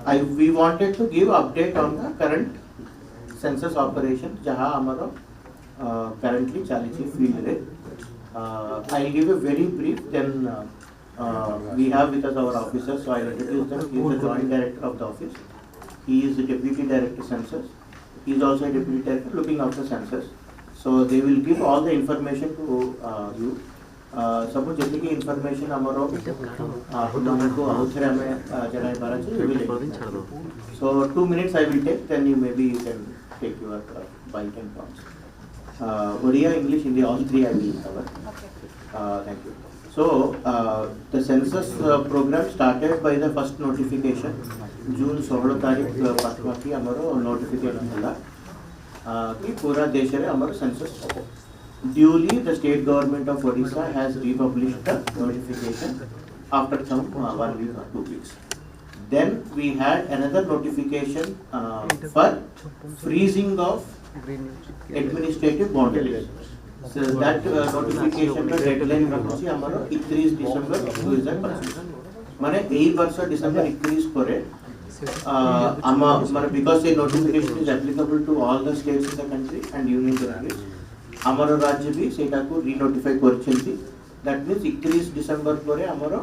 we wanted to give update on the current census operation jaha amaro currently chalichi field re. I'll give a very brief, then we have with us our officers, so I'll introduce them. He is the Joint Director of the office. He is the Deputy Director Census. He is also a Deputy Director looking after census. So they will give all the information to you. Suppose जैसे information हमारो हमको आउथरे हमें जनाई बारा चाहिए. So 2 minutes I will take, then maybe you can take your bite and pounds. Odia, English, Hindi, all three I will cover. Thank you. So the census program started by the first notification June 16 तारीख पाठवाकी हमारो notification हला कि पूरा देश रे हमारो census हो. Duly, the state government of Odisha has republished the notification after some 1 week or 2 weeks. Then we had another notification for freezing of administrative boundaries. So that notification का deadline रखुची हमारो 31 December 2025. माने यही वर्ष December 31 परे because the notification is applicable to all the states in the country and union territories. हमारो राज्य भी सेटा को re-notify करछंती. That means 31 December परे हमारो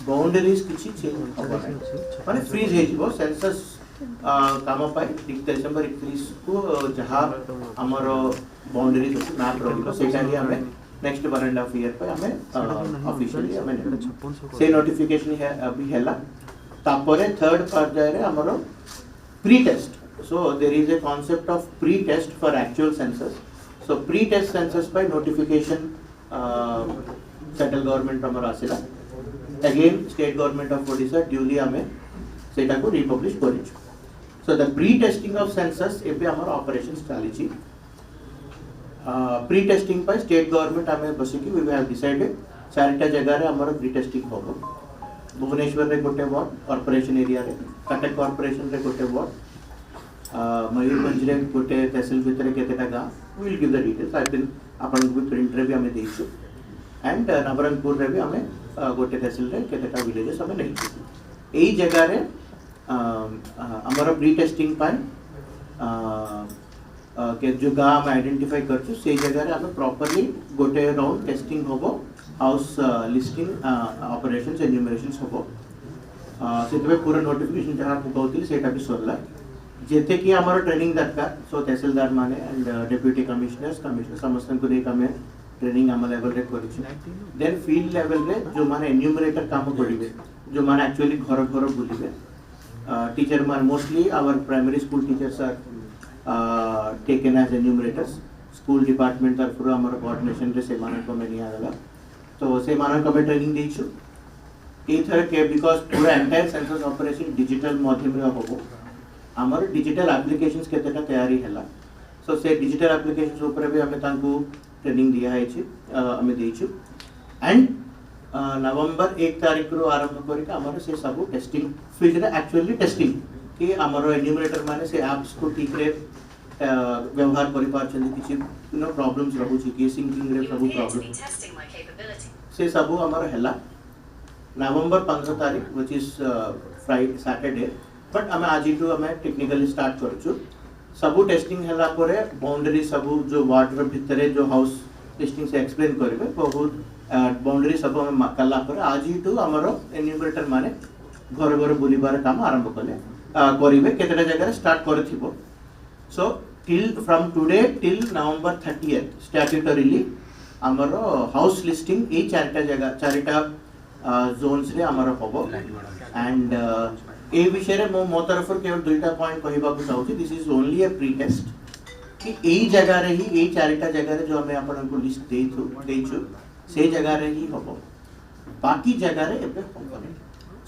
boundaries किछि change होगा नहीं. माने freeze है जो census काम पाए December 31 को जहाँ हमारो boundaries होती मैप रही सेटा ही हमें next 1.5 year पे हमें officially हमें से notification है अभी है ला. तापरे third part जाए रे हमारो pre-test. So there is a concept of pre-test for actual census. So pre-test census by notification central government हमारा आसिला. Again state government of Odisha duly हमें सेटा को republish करें. So the pre-testing of census एपे हमारा operations चालीची. Pre-testing by state government हमें बस की we have decided चारिटा जगह रे हमारा pre-testing होगा. भुवनेश्वर रे गोटे वार्ड कॉर्पोरेशन एरिया रे, कटक कॉर्पोरेशन रे गोटे वार्ड, मयूरभंज रे गोटे तहसील भितर केतेटा गाँ. We will give the details. I will अपन को प्रिंट रे भी हमें देइछु. And नवरंगपुर रे भी हमें गोटे तहसील रे केतेटा विलेजेस हमें देइछु. एई जगह रे हमारा प्री टेस्टिंग पाए के जो गाँ हम आइडेंटिफाई करछु से जगह रे हमें प्रॉपर्ली गोटे राउंड टेस्टिंग होबो. हाउस लिस्टिंग ऑपरेशंस एन्यूमरेशंस होबो. सेतबे पूरा नोटिफिकेशन जहाँ कहउतिली सेटा भी सरला. जेते कि हमारा ट्रेनिंग दरकार. सो तहसीलदार माने एंड डेप्यूटी कमिश्नर्स समस्त को देख हमें ट्रेनिंग हम लेवल रे करिछु. देन फील्ड लेवल रे जो माने एन्यूमरेटर काम करिवे, जो माने एक्चुअली घर घर बुलिवे. टीचर मान mostly our primary school teachers are taken as enumerators. School department तरफ हमारा कोऑर्डिनेशन रे से माने को में नहीं आला. तो से माने को में ट्रेनिंग देइछु. इथर के बिकॉज़ पूरा एंटायर सेंसस ऑपरेशन डिजिटल माध्यम रे होबो. हमारे डिजिटल एप्लीकेशंस केतेटा तैयारी हैला. सो से डिजिटल एप्लीकेशंस ऊपर भी हमें तांको ट्रेनिंग दिया है छि हमें देइछु. एंड नवंबर 1 तारीख रो आरंभ करिक हमारे से सब टेस्टिंग फिर एक्चुअली टेस्टिंग कि हमारो एन्यूमरेटर माने से एप्स को ठीक रे व्यवहार करि पाछन किछि प्रॉब्लम्स रहू छि कि सिंकिंग रे सब प्रॉब्लम से सब हमारा हैला. नवंबर 15 तारीख which is Friday Saturday. But हमें आज ही हमें टेक्निकली स्टार्ट करछु. सबू टेस्टिंग हैला परे बाउंड्री सबू जो वाटर भितरे जो हाउस टेस्टिंग से एक्सप्लेन करबे बहुत बाउंड्री सब हमें कला परे आज ही हमरो एन्यूमरेटर माने घर घर बुलिबार काम आरंभ कले करिवे केतेटा जगह स्टार्ट करथिबो. So till from today till November 30th statutorily हमरो हाउस लिस्टिंग ए चारिटा जोन्स रे हमरो होबो. एंड ए विषय रे मो तरफ केवल दुईटा पॉइंट कहबा को चाहूची. This is only a pre test कि एई जगह रे ही एई चारिटा जगह रे जो हमें आपन को लिस्ट देइछु से जगह रे ही होबो. बाकी जगह रे एबे होबो.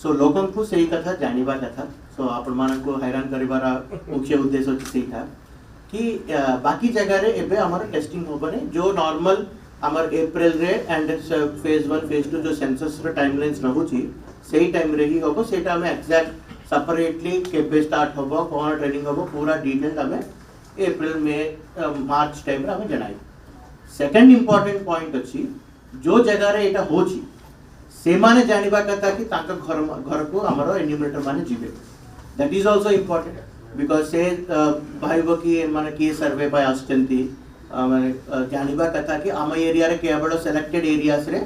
सो लोगन को सही कथा जानिबा कथा. सो आपन मान को हैरान करिबारा मुख्य उद्देश्य अछि था कि बाकी जगह रे एबे हमर टेस्टिंग होबो ने जो नॉर्मल हमर अप्रैल रे एंड फेज 1 फेज 2 जो सेंसस रे टाइमलाइंस रहूची सही टाइम रे ही होबो. सेटा हमें एग्जैक्ट सेपरेटली केबे स्टार्ट होबो कोन ट्रेनिंग होबो पूरा डिटेल हमें अप्रैल में मार्च टाइम रे हमें जणाई. सेकंड इंपोर्टेंट पॉइंट अछि जो जगह रे एटा होची से माने जानिबा कथा कि तांका घर को हमरो एन्यूमरेटर माने जिबे. That is also important because से भाव कि माने किए सर्वे पर आसुचंती माने जानवा कथा कि आम एरिया रे केवल सिलेक्टेड एरियास रे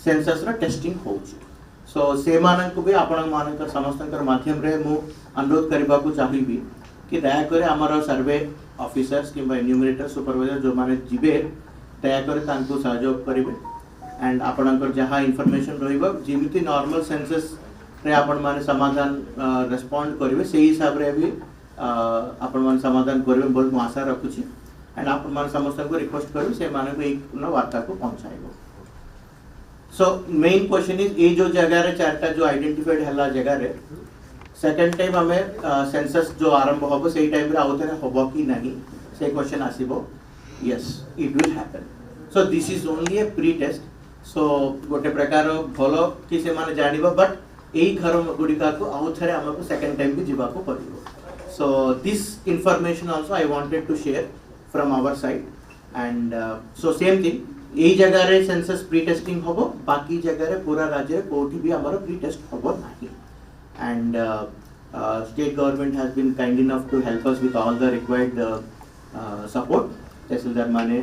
सेंसस रो टेस्टिंग होउची सो से मानक भी आपण मानक समस्त माध्यम रे मु अनुरोध करबा को चाहिबी कि दया करे हमर सर्वे ऑफिसर्स किंबा एन्यूमरेटर सुपरवाइजर जो माने जिबे दया करे तांको सहयोग करिवे एंड आपणकर जहाँ इनफॉरमेशन रहिबा जेमिति नॉर्मल सेंसस रे आपण माने समाधान रेस्पोंड करिवे सेही हिसाब रे भी आपण माने समाधान करिवे बहुत आशा रखुची एंड आपण माने समस्त को रिक्वेस्ट करू से माने को एक वार्ता को पहुंचाइबो सो मेन क्वेश्चन इज ये जो जगह रे चारटा जो आइडेंटिफाइड हला जगह रे सेकंड टाइम हमें सेंसस जो आरंभ होबो सेही टाइम रे आउथरे होबो कि नहीं से क्वेश्चन आसीबो yes it will happen so this is only a pre test so गोटे प्रकार भलो कि से माने जानिबो बट एही घर गुडिका को आउथरे हमको सेकंड टाइम भी जीवा को पड़िबो so this information also I wanted to share from our side and so same thing यही जगह रे सेंसस प्री टेस्टिंग होबो बाकी जगह रे पूरा राज्य कोठी भी हमर प्री टेस्ट होबो नाही and state government has been kind enough to help us with all the required support tehsildar mane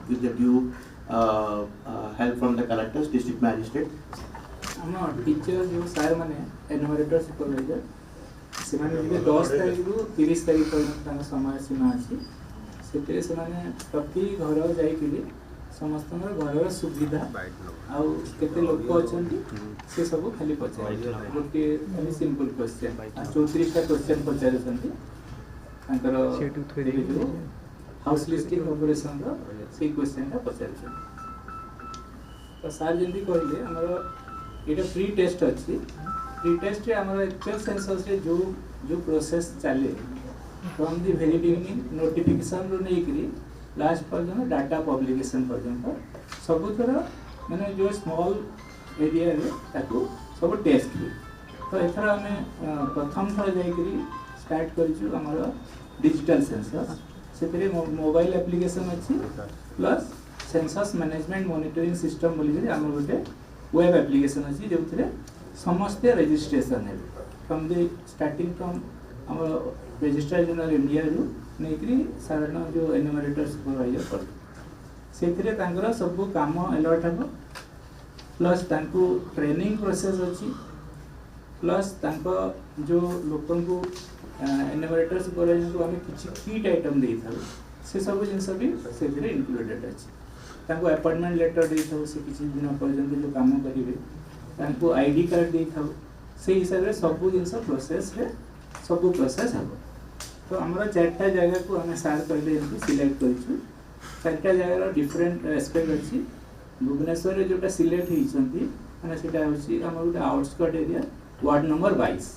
with the due help from the collectors district magistrate हम टीचर जो सर माने एनुमरेटर सुपरवाइजर से माने 10 तारिख रु 30 तारिख पर्यंत समय सीमा अछि सेते से माने प्रति घर जाई समस्त घर सुविधा आउ केते लोक अछंती से सब खाली पचार गोटे खाली सिंपल क्वेश्चन 34 टा क्वेश्चन पचार छंती अंतर जो हाउस लिस्टिंग ऑपरेशन रो से क्वेश्चन टा पचार छंती तो सर जंदी कहले हमरो एटा प्री टेस्ट अछि प्री टेस्ट रे हमरो एक्चुअल सेंसस रे जो प्रोसेस चले from the very beginning notification रो नै करी लास्ट पर्यंत डाटा पब्लिकेशन पर्यंत सब थर माने जो स्मॉल एरिया रे ताको सब टेस्ट हुए तो एथरा हमें प्रथम थर जाई स्टार्ट करिछु हमर डिजिटल सेंसस सेतरे मोबाइल एप्लीकेशन अछि plus census management monitoring system बोली हमर गोटे वेब एप्लीकेशन अछि जोथरे समस्त रजिस्ट्रेशन है फ्रॉम द स्टार्टिंग फ्रॉम हमर रजिस्ट्रार जनरल इंडिया रु नेकरी साधारण जो एनुमरेटर सुपरवाइजर कर सेथिरे तांकर सब काम अलॉट हबो प्लस तांको ट्रेनिंग प्रोसेस अछि प्लस तांको जो लोकन को एनुमरेटर सुपरवाइजर को हमें किछि किट आइटम देई थाउ से सब जिंस भी सेथिरे इंक्लूडेड अछि तांको अपॉइंटमेंट लेटर देई थाउ से किछि दिन पर्यंत जो काम करिवे तांको आईडी कार्ड देई थाउ से हिसाब रे सब जिंस प्रोसेस रे सब प्रोसेस हबो तो हमारा चारटा जगह को हमें सार पहले सिलेक्ट करिछु चारटा जगह डिफरेंट एस्पेक्ट अछि भुवनेश्वर रे जोटा सिलेक्ट हिचंती माने सेटा होछि हमर गोटे आउटस्कट एरिया वार्ड नंबर 22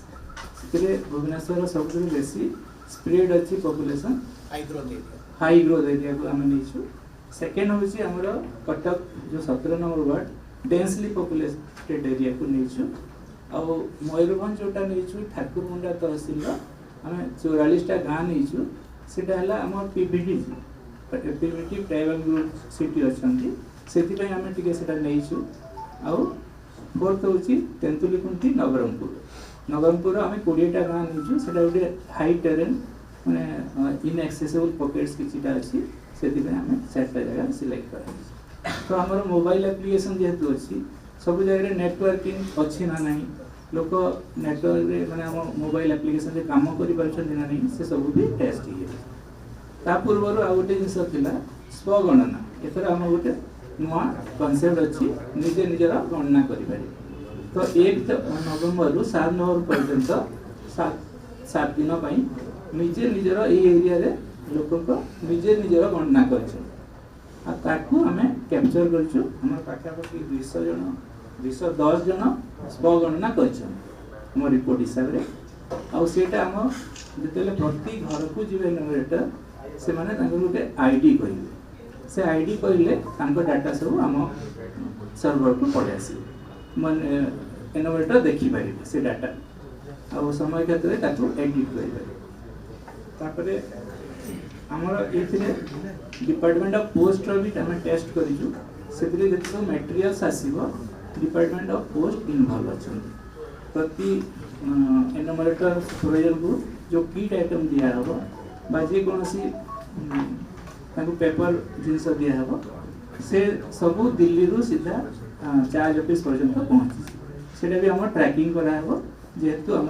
सेते भुवनेश्वर सबसे बेसी स्प्रेड अछि पॉपुलेशन हाई ग्रोथ एरिया को हमें नीछु सेकंड होछि हमर कटक जो 17 number ward densely populated area को नीछु आ मयूरभंज जोटा नीछु ठाकुरमुंडा तहसील हमें 44 टा गाँ नहीं सेटा हला हमर पीवीटी पीवीटी ट्राइबल ग्रुप सिटी अछंती सेति पय हमें टिके सेटा नैछु आ फोर्थ होची तेंतुलीकुंटी नवरंगपुर हमें 20 टा गाँ नहीं सेटा गोटे हाई टेरेन माने इनएक्सेसिबल पॉकेट्स किछिटा अछि सेति पय हमें सेटा जगह सिलेक्ट करा तो हमर मोबाइल एप्लीकेशन जेहेतु अछि सब जगह नेटवर्किंग अछि ना नहीं लोक नेटवर्क रे माने हम मोबाइल एप्लीकेशन रे काम करि परछन ना नहीं से सब भी टेस्ट हिए ता पूर्व आ गोटे जिंस थिला स्वगणना एथर हम गोटे नुआ कांसेप्ट अछि निजे निजर गणना करि पारि तो 1 नवंबर रु 7 नवंबर पर्यंत 7 दिन पई निजे निजर ए एरिया रे लोक को निजे निजर गणना करछ आ ताकू हमें कैप्चर करछु हमर पाखापाखि 200 जन 210 जन स्वगणना करछन हमर रिपोर्ट हिसाब रे आ सेटा हम जतेले प्रति घर को जिवे एनुमरेटर से माने तांको गोटे आईडी कहिबे से आईडी कहले तांको डाटा सब हम सर्वर को पड़े आसी माने एनुमरेटर देखि पारिबे से डाटा आ समय क्षेत्र रे ताको एडिट करिबे तापरे हमर एथिरे डिपार्टमेंट ऑफ पोस्ट रो भी हम टेस्ट करिजु सेथिरे जतो मटेरियल्स आसीबो डिपार्टमेंट ऑफ पोस्ट इन्वॉल्व अछि प्रति एनुमरेटर सुपरवाइजर को जो किट आइटम दिया हो बा जे कोनोसी पेपर जिनस दिया हो से सब दिल्ली रु सीधा चार्ज ऑफिस पर्यंत पहुँची सेटा भी हम ट्रैकिंग करा हो जेहेतु हम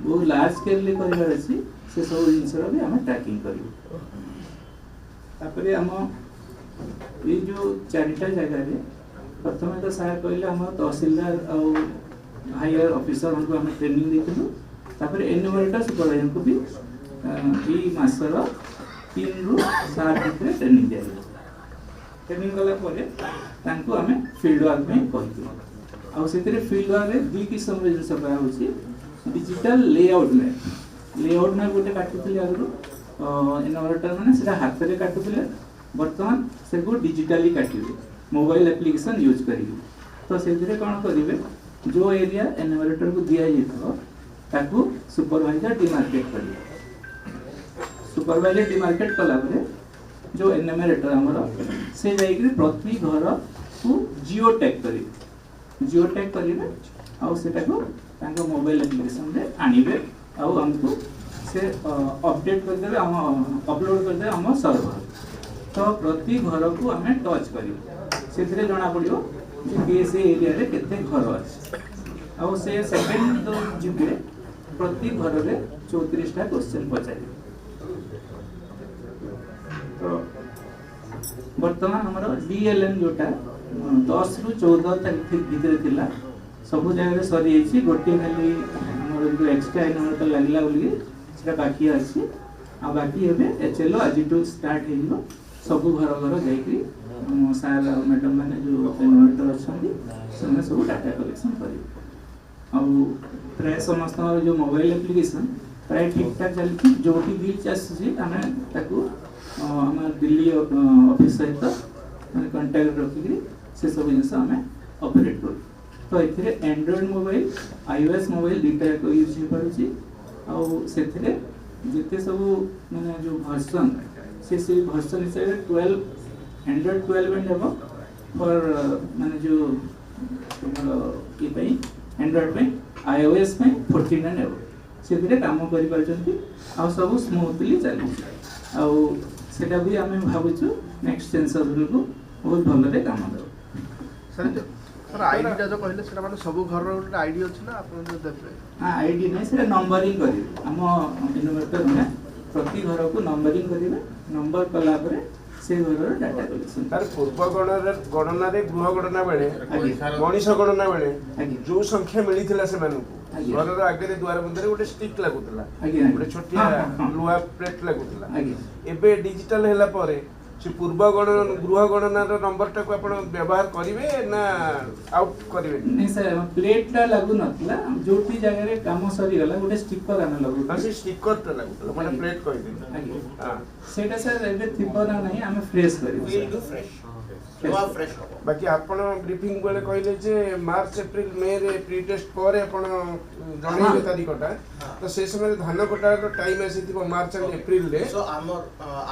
बहुत लार्ज स्केल ले करिवार अछि से सब जिनसर भी हम ट्रैकिंग करिवो तापरे हम ये जो चारिटा जगह रे प्रथम तो सार कहले हम तहसीलदार और हायर ऑफिसर को हम ट्रेनिंग देथिलु तापर एनुमरेटर सुपरवाइजर को भी ई मासर 3 रु 7 भितर ट्रेनिंग दिया ट्रेनिंग गला परे तांको हमें फील्ड वर्क में कहिथिलु आ सेतरे फील्ड वर्क रे दुई किस्म रे जिनस करा होछि डिजिटल लेआउट में गोटे काटुथिले आगु एनुमरेटर माने सेटा हाथ रे काटुथिले वर्तमान से को डिजिटली काटिबे मोबाइल एप्लीकेशन यूज करिवे तो सेतरे कोन करिवे जो एरिया एनुमरेटर को दिया जाइतो ताकू सुपरवाइजर डिमार्केट करिवे सुपरवाइजर डिमार्केट कला परे जो एनुमरेटर हमर से जाइकरी प्रति घर को जियो टैग करिवे आ सेटा को तांको मोबाइल एप्लीकेशन रे आनिबे आ हमको से अपडेट कर देबे हम अपलोड कर देबे हम सर्वर तो प्रति घर को हमें टच करिवे सेथरे जणा पड़ियो कि से एरिया रे केते घर अछि आ से सेकंड तो जिबे प्रति घर रे 34 टा क्वेश्चन पचारि तो वर्तमान हमर डीएलएम जोटा 10 रु 14 तारीख भीतर थिला सब जगह सरी जाइछि गोटे खाली हमर जो एक्स्ट्रा एनुमरेटर लागला बोली सेटा बाकी अछि आ बाकी हेबे एचएलओ आज टू स्टार्ट हेइनो सब घर जाइकरी सार मैडम मैंने जो एनुमरेटर अच्छी से सब डाटा कलेक्शन कर प्राय समस्त जो मोबाइल एप्लीकेशन प्राय ठीक ठाक चलती जो भी बिल आसूँ आम आम दिल्ली ऑफिस सहित मैंने कंटाक्ट रखिक से सब जिन आम ऑपरेट करूँ तो ये एंड्रॉइड मोबाइल iOS मोबाइल दुईटा यूज हो पारे जिते सब मैंने जो वर्जन से वर्जन हिसाब से 12 एंड्रॉइड 12 एंड एबव फॉर माने जो ये पई एंड्रॉइड पे iOS पे 14 एंड एबव से काम करि पारछंती आ सब स्मूथली चली आ सेटा भी हमें भाबुछु नेक्स्ट सेंसर को बहुत भल रे काम दो सर आईडी टा जो कहले सेटा माने सब घर रो आईडी अछि ना आपन जो देबे हां आईडी नै सेटा नंबरिंग करी हम इन्वर्टर में प्रति घर को नंबरिंग करिवे नंबर कला परे से घर डाटा कलेक्शन तार पूर्व गणना रे गृह गणना बेले मनीष गणना बेले जो संख्या मिलिथिला से मानकु घर रो आगे रे द्वार बंद रे गोटे स्टिक लागुतला गोटे छोटिया लुहा प्लेट लागुतला एबे डिजिटल हैला परे से पूर्व गणना गृह गणना रो नंबर टा को आपण व्यवहार करिवे ना आउट करिवे नै सर प्लेट टा लागु नतला जोटी जगह रे काम सरी गला गोटे स्टिकर आना लागु से स्टिकर टा लागुतला माने प्लेट कहि दे हां सेटा सर एबे थिबो ना नहीं हमें फ्रेश करिवे फ्रेश बाकी आपण ब्रीफिंग बेले कहले जे मार्च अप्रैल मई रे प्री टेस्ट पर आपण जणैबे तारीखटा तो से समय धान कटार टाइम आसीथिबो मार्च एंड अप्रैल रे सो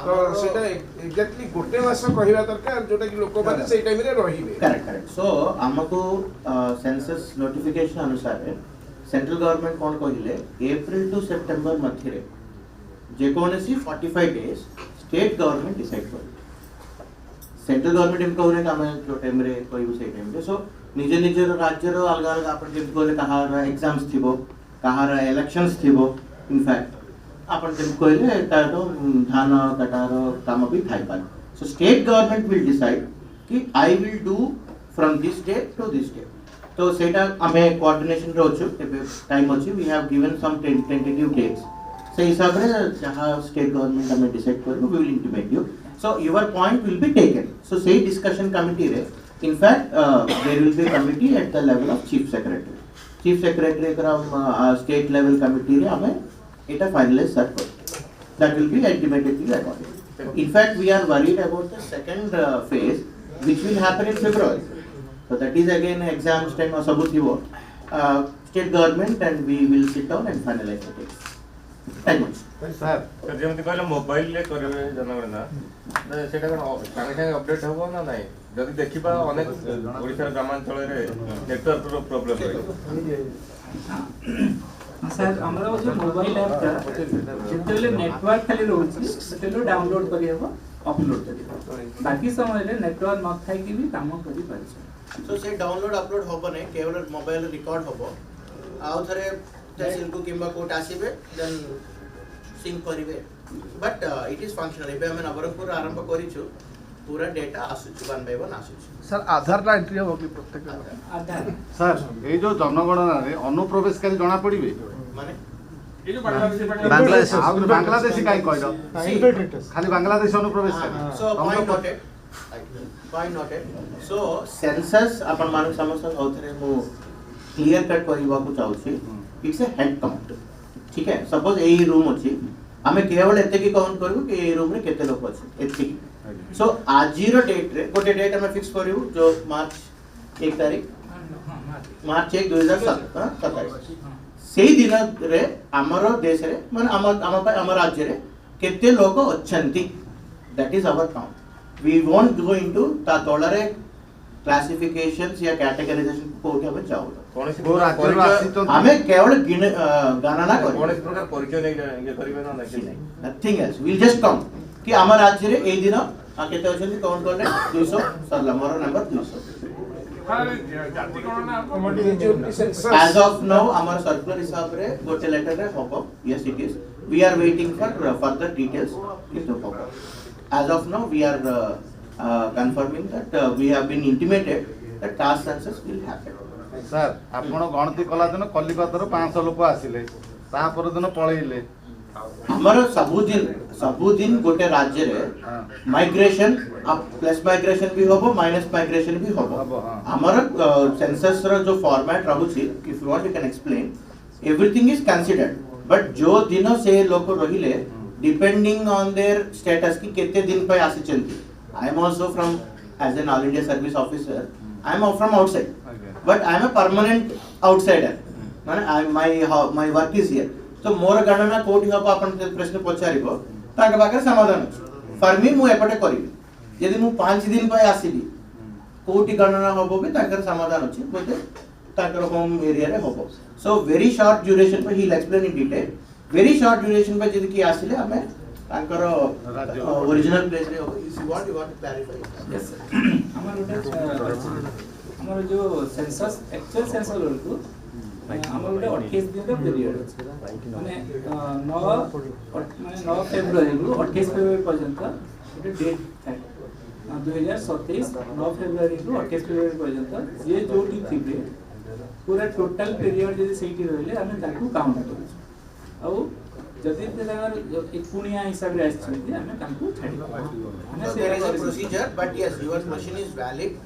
तो सेटा एग्जैक्टली गोटे मास कहिबा दरकार जोटा कि लोक माने सेई टाइम रे रहिबे करेक्ट सो हमको सेंसस नोटिफिकेशन अनुसार सेंट्रल गवर्नमेंट कोन कहिले अप्रैल टू सितंबर मध्य रे जे कोनसी 45 डेज स्टेट गवर्नमेंट डिसाइड कर सेंट्रल गवर्नमेंट एम कहरे हम जो टाइम रे कहबो से टाइम रे सो निजे निजे राज्य रो अलग अलग आपण जेम कहले कहार एग्जाम्स थिबो कहार इलेक्शंस थिबो इनफैक्ट आपण जेम कहले तारो धान कटार काम भी थाई पार so state government will decide कि I will do from this date to this date तो सेटा हमें कोऑर्डिनेशन रो छु एबे टाइम अछि we have given some tentative dates से हिसाब रे जहां स्टेट गवर्नमेंट हमें डिसाइड करबो we will intimate you so your point will be taken so say discussion committee re in fact there will be a committee at the level of chief secretary from state level committee re hame eta finalize sir that will be intimated to accordingly in fact we are worried about the second phase which will happen in February so that is again exams time or sabu thibo state government and we will sit down and finalize the case sir जमी कहले mobile ले करेंगे जनगणना सेटा कौन संगे संगे update हो ना नहीं जदि देखा अनेक ओडिशा ग्रामांचल नेटवर्क प्रोब्लेम सर हमरा जो मोबाइल ऐप था जेतेले नेटवर्क खाली रहउची सेतेले डाउनलोड करि हेबो अपलोड करि हेबो बाकी समय रे नेटवर्क न थाई कि भी काम करि पारछ सो से डाउनलोड अपलोड होबो नै केवल मोबाइल रिकॉर्ड होबो आउ थरे तहसील को किंबा कोर्ट आसीबे देन सिंक करिवे बट इट इज फंक्शनल एबे हम नवरंगपुर आरंभ करिछु पूरा डेटा आसुछु 1 बाय 1 आसुछु सर आधार ला एंट्री हो कि प्रत्येक आधार सर ए जो जनगणना रे अनुप्रवेशकारी जणा पड़िबे माने ये जो बांग्लादेश बांग्लादेशी काई कहलो खाली बांग्लादेश अनुप्रवेशकारी सो पॉइंट नोटेड सो सेंसस अपन मानक समस्या होथरे मु क्लियर कट करबा को चाहूछी इट्स ए हेड काउंट ठीक है सपोज एई रूम अछि हमें केवल एते की काउंट करबो कि एई रूम रे केते लोक अछि एते सो आजिरो डेट रे गोटे डेट हम फिक्स करियो जो मार्च 1 तारिख मार्च 1 2027 सेही दिन रे हमर देश रे माने हमर राज्य रे केते लोक अछंती that is our count we won't go into ता तोलरे क्लासिफिकेशंस या कैटेगराइजेशन को के हम जाऊ को राज्य आसी तो हमें केवल गणना करियो कौन प्रकार परिचय नहीं ये करिवे ना नहीं nothing else we will just count कि हमर राज्य रे एई दिन केते अछंती काउंट करले 200 सरला मोर नंबर 200 जाति गणना as of now our circular हिसाब रे गोटे लेटर रे होबो yes it is we are waiting for further details कितो होबो as of now we are confirming that we have been intimated that caste census will happen sir आपण गणति कला दिन कलिकता रो 500 लोक आसिले ता पर दिन पळेइले हमर सबुदिन गोटे राज्य रे माइग्रेशन अब प्लस माइग्रेशन भी होबो माइनस माइग्रेशन भी होबो हमर सेंसस रो जो फॉर्मेट रहउची if you want you can explain everything is considered but जो दिन से लोक रहिले डिपेंडिंग ऑन देयर स्टेटस की केते दिन पे आसीचंती I am also from as an All India Service officer I am from outside but I am a permanent outsider माने माय वर्क इज हियर तो मोर गणना कोठी हो अपन प्रश्न पचारिबो ताके बाके समाधान फॉर मी मु एपटे करिवि यदि मु 5 दिन पे आसीबी कोठी गणना होबो बे ताकर समाधान अछि बोते ताकर होम एरिया रे होबो सो वेरी शॉर्ट ड्यूरेशन पे he will explain in detail very short duration पे यदि की आसीले हमें ताकर ओरिजिनल प्लेस रे होबो if you want to clarify yes sir हमर जो सेंसस एक्चुअल सेंसस को हमर गोटे 28 दिन का पीरियड अछि माने 9 फेब्रुआरी रु 28 फेब्रुआरी पर्यंत गोटे डेट थाए 2027 9 फेब्रुआरी रु 28 फेब्रुआरी पर्यंत जे जोटी थिबे पूरा टोटल पीरियड जदि सेठी रहले हमें ताकू काउंट करू आ जदि तेर पुनिया हिसाब रे आछथि हमें ताकू छाडी हमें से procedure but yes your machine is valid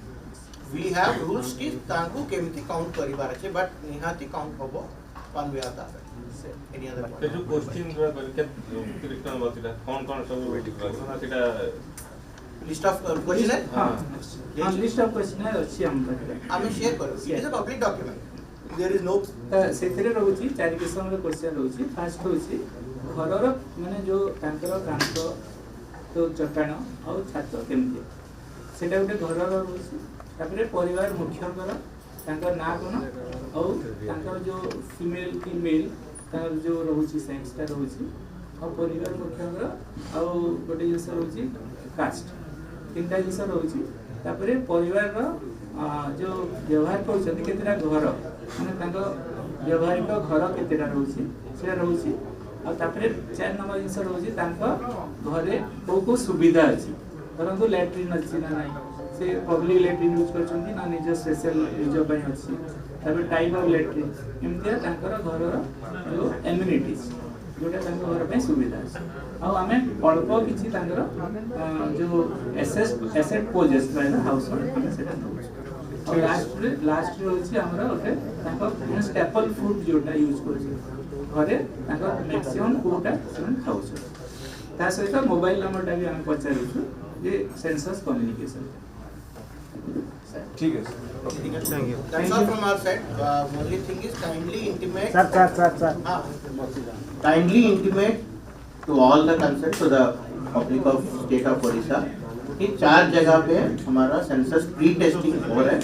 we have rules ki तांकू केमती काउंट करिबार छै बट निहाती काउंट होबो वन वे आता है एनी अदर ये जो क्वेश्चन रो के रिटर्न बतिला कौन सब ना सेटा लिस्ट ऑफ क्वेश्चन है हां लिस्ट ऑफ क्वेश्चन है अछि हम हमें शेयर करू it is a public document there is no सेथरे रहउची चार किस्म रो क्वेश्चन रहउची फर्स्ट होची घरर माने जो तांकर कांत तो चट्टाण और छात केमती सेटा गोटे घरर रहउची तापरे परिवार मुख्यकर तांकर ना कोन और तांकर जो फीमेल की मेल तांकर जो रहउची सेक्सटा रहउची और परिवार मुख्यकर और गोटे जिस रहउची कास्ट तीनटा जिस रहउची तापरे परिवार रो जो व्यवहार करछथि केतेटा घर माने तांकर व्यवहारिक घर केतेटा रहउची से रहउची और तापरे 4 नंबर जिस रहउची तांकर घरे को सुविधा अछि परंतु लैट्रिन अछि ना नाही से पब्लिक लैट्रिन यूज करछथि ना निज स्पेशल यूज पय अछि तबे टाइप ऑफ लैट्रिन एमतिया तांकर घरर जो एम्यूनिटीज जोटा तांकर घर पे सुविधा अछि आ हमें अल्प किछि तांकर जो asset possess by the household हमें सेटा और लास्ट होछि हमरा ओटे तांकर स्टेपल फूड जोटा यूज करछि घरे तांकर मैक्सिमम कोटा सेन खाउछ ता सहित मोबाइल नंबर टा भी हम पचारिछु जे सेंसस कम्युनिकेशन ठीक है sir. That's all from our side. Only thing is kindly intimate. Kindly intimate to all the concerned, to the public of state of Odisha कि 4 जगह पे हमारा सेंसस प्री टेस्टिंग हो रहा है,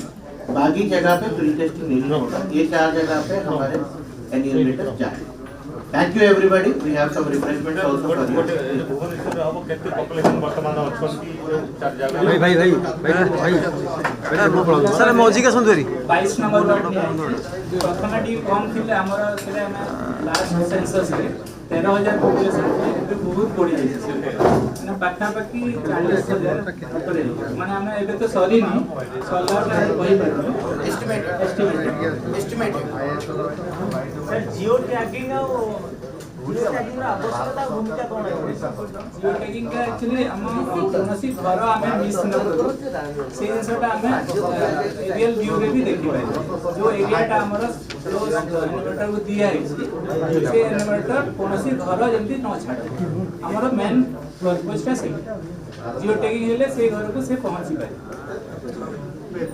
बाकी जगह पे प्री टेस्टिंग नहीं होगा। ये 4 जगह पे हमारे एन्यूमरेटर जाए। Thank you everybody. We have some refreshments also for you. Bhubaneswar अब केते पॉपुलेशन वर्तमान अछंती चार जगह सर मौजी का सुंदरी 22 नंबर वार्ड में आई प्रथम टी कम थिले हमर सेले हम लास्ट सेंसस रे 13000 पॉपुलेशन एबे बहुत बढ़ी जाय छै माने पाखा पाखी 40000 ऊपर माने हम एबे तो सरी नहीं सल्ला कहि पारबो Estimate. Sir geo tagging geo tagging आवश्यकता भूमिका कौन है जियो टैगिंग का एक्चुअली हम कोनोसी घर हमें मिस न करू से जिनसटा हमें एरियल व्यू रे भी देखि पाइ जो एरियाटा हमर जो इन्वर्टर को दिया है से इन्वर्टर कोनोसी घर जल्दी न छाड़े हमर मेन पर्पस का से जियो टैगिंग हेले से घर को से पहुंची पाइ